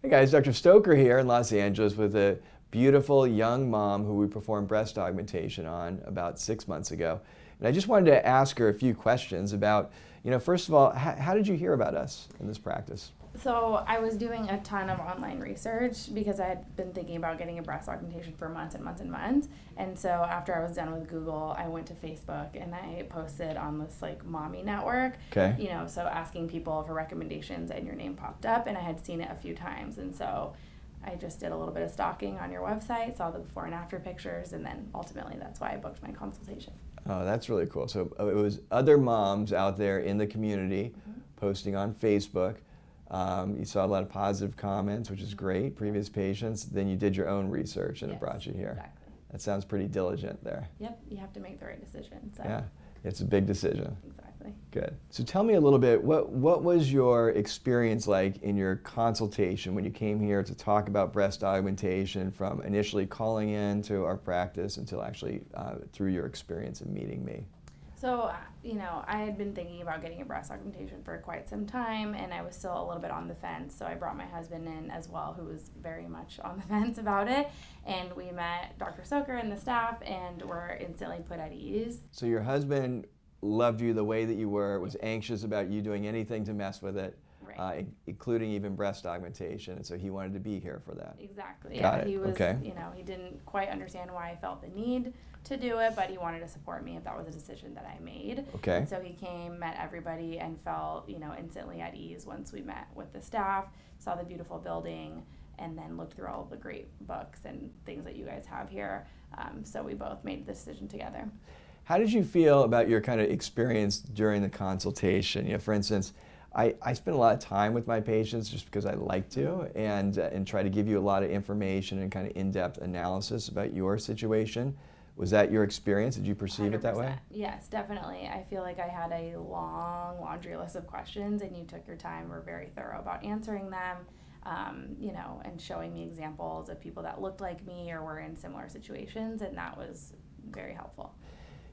Hey guys, Dr. Stoker here in Los Angeles with a beautiful young mom who we performed breast augmentation on about 6 months ago. And I just wanted to ask her a few questions about, first of all, how did you hear about us in this practice? So I was doing a ton of online research because I had been thinking about getting a breast augmentation for months and months and months. And so after I was done with Google, I went to Facebook and I posted on this mommy network. Okay. So asking people for recommendations, and your name popped up, and I had seen it a few times. And so I just did a little bit of stalking on your website, saw the before and after pictures, and then ultimately that's why I booked my consultation. Oh, that's really cool. So it was other moms out there in the community posting on Facebook. You saw a lot of positive comments, which is great, previous patients. Then you did your own research and it brought you here. Exactly. That sounds pretty diligent there. Yep, you have to make the right decision. So. Yeah, it's a big decision. Exactly. Good. So tell me a little bit, what was your experience like in your consultation when you came here to talk about breast augmentation, from initially calling in to our practice until actually through your experience in meeting me? So, I had been thinking about getting a breast augmentation for quite some time, and I was still a little bit on the fence. So I brought my husband in as well, who was very much on the fence about it. And we met Dr. Stoker and the staff, and were instantly put at ease. So your husband loved you the way that you were, was anxious about you doing anything to mess with it, Right. Including even breast augmentation, and so he wanted to be here for that. Exactly. Got Yeah, it. he was. Okay. He didn't quite understand why I felt the need to do it, but he wanted to support me if that was a decision that I made. Okay. And so he came, met everybody, and felt, instantly at ease once we met with the staff, saw the beautiful building, and then looked through all of the great books and things that you guys have here. So we both made the decision together. How did you feel about your kind of experience during the consultation? For instance, I spend a lot of time with my patients just because I like to, and try to give you a lot of information and kind of in-depth analysis about your situation. Was that your experience? Did you perceive 100%. it that way? Yes, definitely. I feel like I had a long laundry list of questions, and you took your time, were very thorough about answering them, and showing me examples of people that looked like me or were in similar situations, and that was very helpful.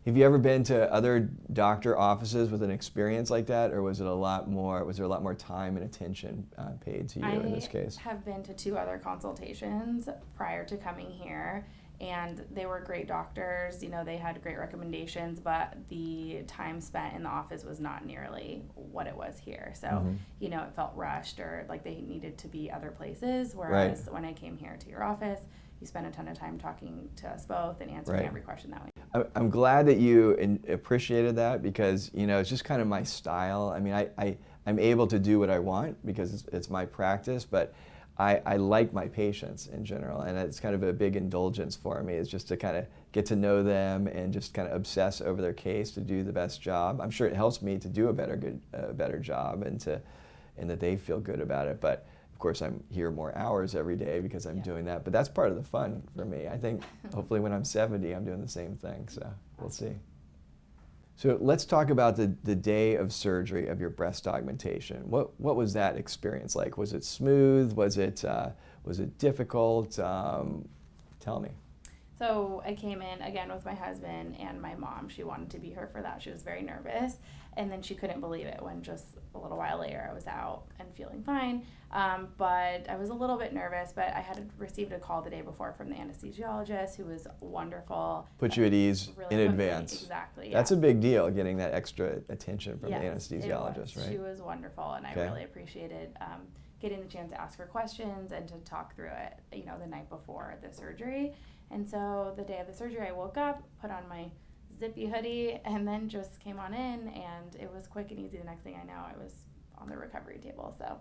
Have you ever been to other doctor offices with an experience like that, or was there a lot more time and attention paid to you in this case? I have been to 2 other consultations prior to coming here, and they were great doctors. They had great recommendations, but the time spent in the office was not nearly what it was here. So, it felt rushed, or like they needed to be other places, whereas when I came here to your office, you spent a ton of time talking to us both and answering every question that way. I'm glad that you appreciated that, because it's just kind of my style. I mean, I'm able to do what I want because it's my practice, but I like my patients in general, and it's kind of a big indulgence for me. It's just to kind of get to know them and just kind of obsess over their case to do the best job. I'm sure it helps me to do a better job, and that they feel good about it. But of course, I'm here more hours every day because I'm doing that. But that's part of the fun for me. I think hopefully when I'm 70, I'm doing the same thing. So we'll see. So let's talk about the day of surgery of your breast augmentation. What was that experience like? Was it smooth? Was it difficult? Tell me. So I came in again with my husband and my mom. She wanted to be here for that. She was very nervous, and then she couldn't believe it when just a little while later I was out and feeling fine. But I was a little bit nervous, but I had received a call the day before from the anesthesiologist, who was wonderful. Put you at ease really in quickly. advance. Exactly. That's a big deal, getting that extra attention from the anesthesiologist, right? She was wonderful, and I really appreciated getting the chance to ask her questions and to talk through it, the night before the surgery. And so the day of the surgery, I woke up, put on my zippy hoodie, and then just came on in, and it was quick and easy. The next thing I know, I was on the recovery table. So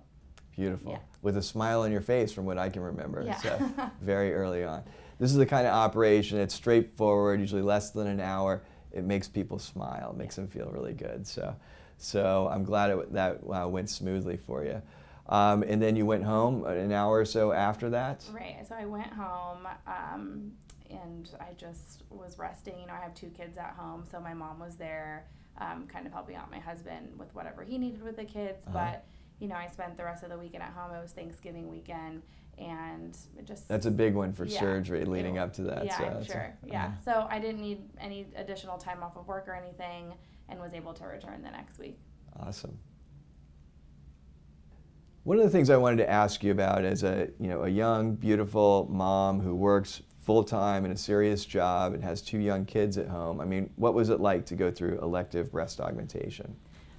beautiful. Yeah. With a smile on your face, from what I can remember. Yeah. So very early on. This is the kind of operation, it's straightforward, usually less than an hour. It makes people smile, it makes them feel really good. So I'm glad that went smoothly for you. And then you went home an hour or so after that? Right. So I went home, and I just was resting. I have 2 kids at home, so my mom was there, kind of helping out my husband with whatever he needed with the kids. But I spent the rest of the weekend at home. It was Thanksgiving weekend, and it just... That's a big one for surgery leading up to that. Yeah, I'm sure. So I didn't need any additional time off of work or anything, and was able to return the next week. Awesome. One of the things I wanted to ask you about as a young, beautiful mom who works full-time in a serious job and has 2 young kids at home, I mean, what was it like to go through elective breast augmentation?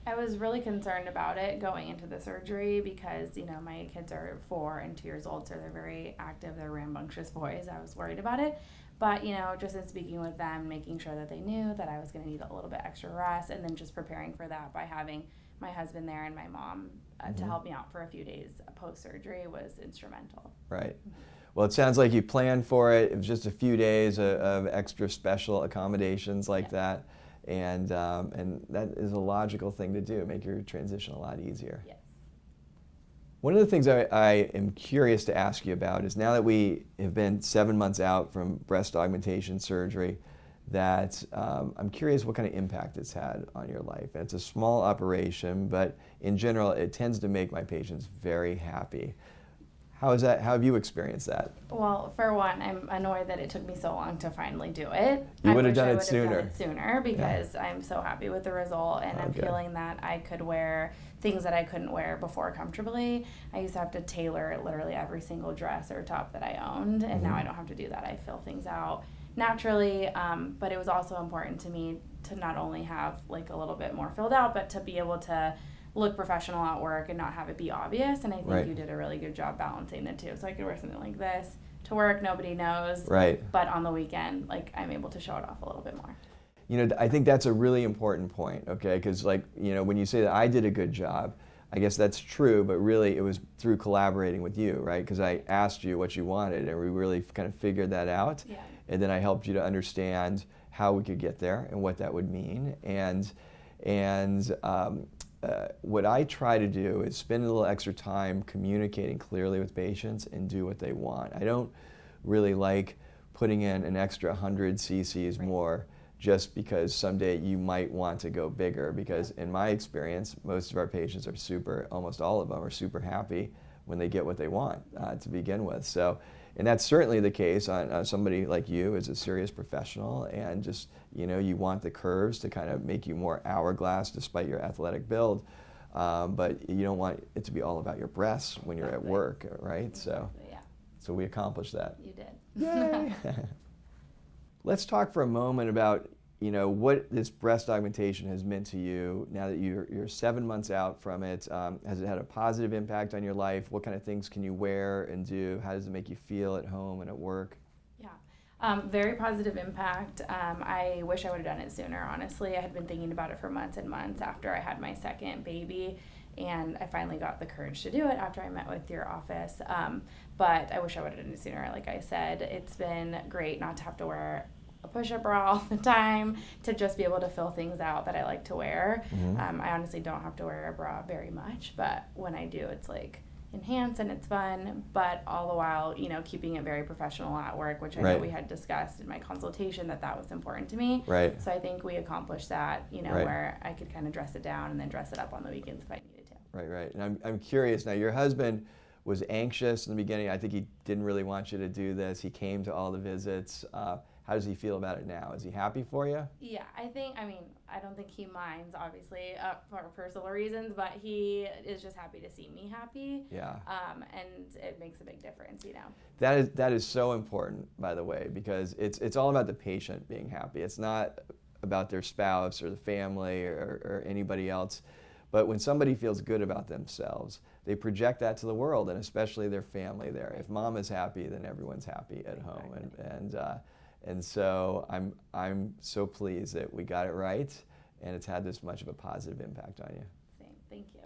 I was really concerned about it going into the surgery because, my kids are 4 and 2 years old, so they're very active, they're rambunctious boys. I was worried about it. But, just in speaking with them, making sure that they knew that I was going to need a little bit extra rest, and then just preparing for that by having my husband there and my mom to help me out for a few days post-surgery was instrumental. Right. Well, it sounds like you planned for it. It was just a few days of extra special accommodations like that. And that is a logical thing to do, make your transition a lot easier. Yes. One of the things I am curious to ask you about is now that we have been 7 months out from breast augmentation surgery, that I'm curious what kind of impact it's had on your life. And it's a small operation, but in general, it tends to make my patients very happy. How is that? How have you experienced that? Well, for one, I'm annoyed that it took me so long to finally do it. You I would have wish done I it would have sooner. done it sooner because I'm so happy with the result, and I'm feeling that I could wear things that I couldn't wear before comfortably. I used to have to tailor literally every single dress or top that I owned, and now I don't have to do that. I fill things out naturally, but it was also important to me to not only have like a little bit more filled out, but to be able to look professional at work and not have it be obvious. And I think you did a really good job balancing the two. So I could wear something like this to work, nobody knows. Right. But on the weekend, like, I'm able to show it off a little bit more. I think that's a really important point, okay? Because when you say that I did a good job, I guess that's true, but really it was through collaborating with you, right? Because I asked you what you wanted, and we really kind of figured that out. Yeah. And then I helped you to understand how we could get there and what that would mean. What I try to do is spend a little extra time communicating clearly with patients and do what they want. I don't really like putting in an extra 100 cc's more just because someday you might want to go bigger, because in my experience, most of our patients are almost all of them are super happy when they get what they want to begin with. So, and that's certainly the case on somebody like you as a serious professional, and just, you want the curves to kind of make you more hourglass despite your athletic build, but you don't want it to be all about your breasts when you're at work, right? Exactly, so we accomplished that. You did. Yay! Let's talk for a moment about what this breast augmentation has meant to you now that you're 7 months out from it. Has it had a positive impact on your life? What kind of things can you wear and do? How does it make you feel at home and at work? Yeah, very positive impact. I wish I would have done it sooner, honestly. I had been thinking about it for months and months after I had my second baby, and I finally got the courage to do it after I met with your office. But I wish I would have done it sooner. Like I said, it's been great not to have to wear a push-up bra all the time, to just be able to fill things out that I like to wear. I honestly don't have to wear a bra very much, but when I do, it's like enhanced and it's fun, but all the while, keeping it very professional at work, which I know we had discussed in my consultation that was important to me. Right. So I think we accomplished that, where I could kind of dress it down and then dress it up on the weekends if I needed to. Right. And I'm curious now, your husband was anxious in the beginning. I think he didn't really want you to do this. He came to all the visits. How does he feel about it now? Is he happy for you? Yeah, I don't think he minds, obviously, for personal reasons, but he is just happy to see me happy. Yeah. And it makes a big difference, That is so important, by the way, because it's all about the patient being happy. It's not about their spouse or the family or anybody else. But when somebody feels good about themselves, they project that to the world, and especially their family there. If mom is happy, then everyone's happy at home. And so I'm so pleased that we got it right, and it's had this much of a positive impact on you. Same. Thank you.